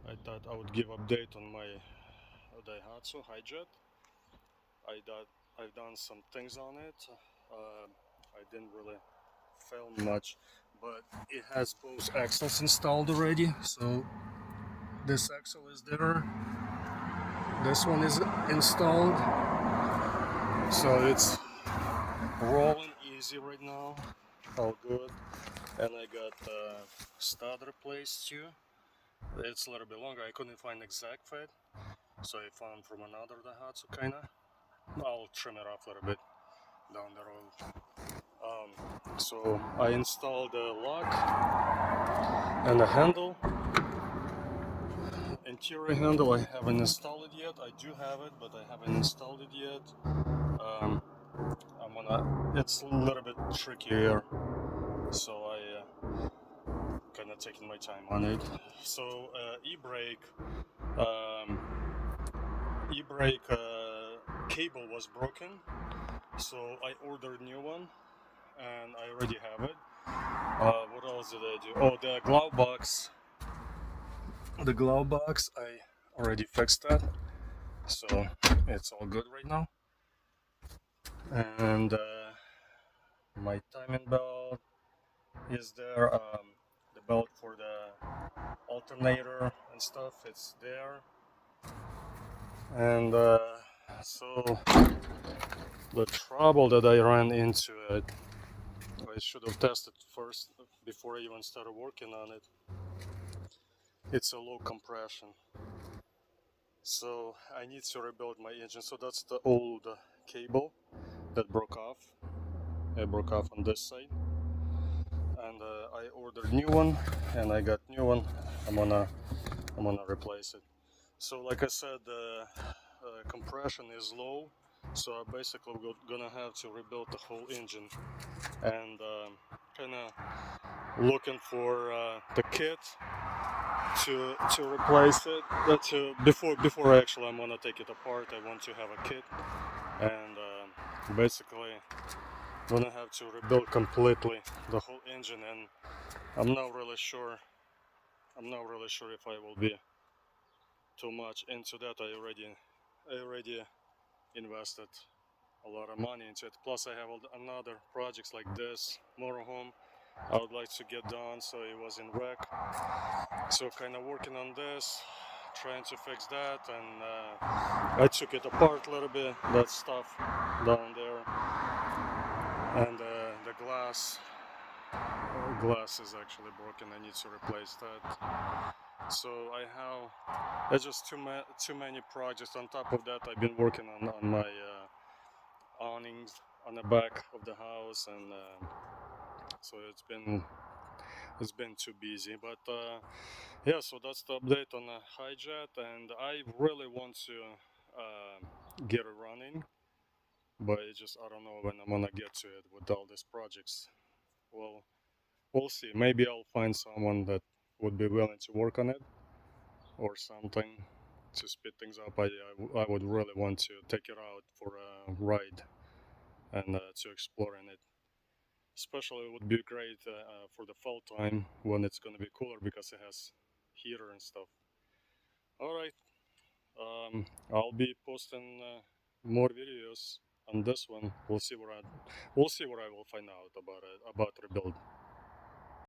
I thought I would give update on my Daihatsu Hijet. I've done some things on it. I didn't really film much, but it has both axles installed already. So this axle is there. This one is installed. So it's rolling easy right now. All good. And I got stud replaced too. It's a little bit longer. I couldn't find exact fit, so I found from another Daihatsu kinda. I'll trim it off a little bit down the road. So I installed the lock and the handle. Interior handle I haven't installed it yet. I do have it, but I haven't installed it yet. Um, It's a little bit trickier, so I kind of taking my time on it. So um, e-brake cable was broken, so I ordered a new one, and I already have it. What else did I do? Oh, the glove box. The glove box, I already fixed that, so it's all good right now. And my timing belt is there. The belt for the alternator and stuff, it's there. And so the trouble that I ran into it, I should have tested first before I even started working on it. It's a low compression, so I need to rebuild my engine. So that's the old cable that broke off. It broke off on this side, and I ordered new one, and I got new one. I'm gonna replace it. So like I said, the compression is low, so I basically gonna have to rebuild the whole engine, and kind of looking for the kit to replace it. Before actually I'm gonna take it apart. I want to have a kit, and basically gonna have to rebuild completely the whole engine, and I'm not really sure. I'm not really sure if I will be too much into that. I already invested a lot of money into it. Plus, I have another projects like this motorhome I would like to get done. So it was in wreck. So kind of working on this, trying to fix that, and I took it apart a little bit. That stuff down there, and the glass is actually broken. I need to replace that. So there's just too many projects. On top of that, I've been working on my awnings on the back of the house, and so it's been too busy. But yeah, so that's the update on the Hijet, and I really want to get it running, but I don't know when I'm gonna get to it with all these projects. Well, we'll see. Maybe I'll find someone that would be willing to work on it or something to speed things up. I would really want to take it out for a ride and to explore in it. Especially it would be great for the fall time when it's gonna be cooler because it has heater and stuff. All right, I'll be posting more videos on this one. We'll see what I will find out about it, about rebuild.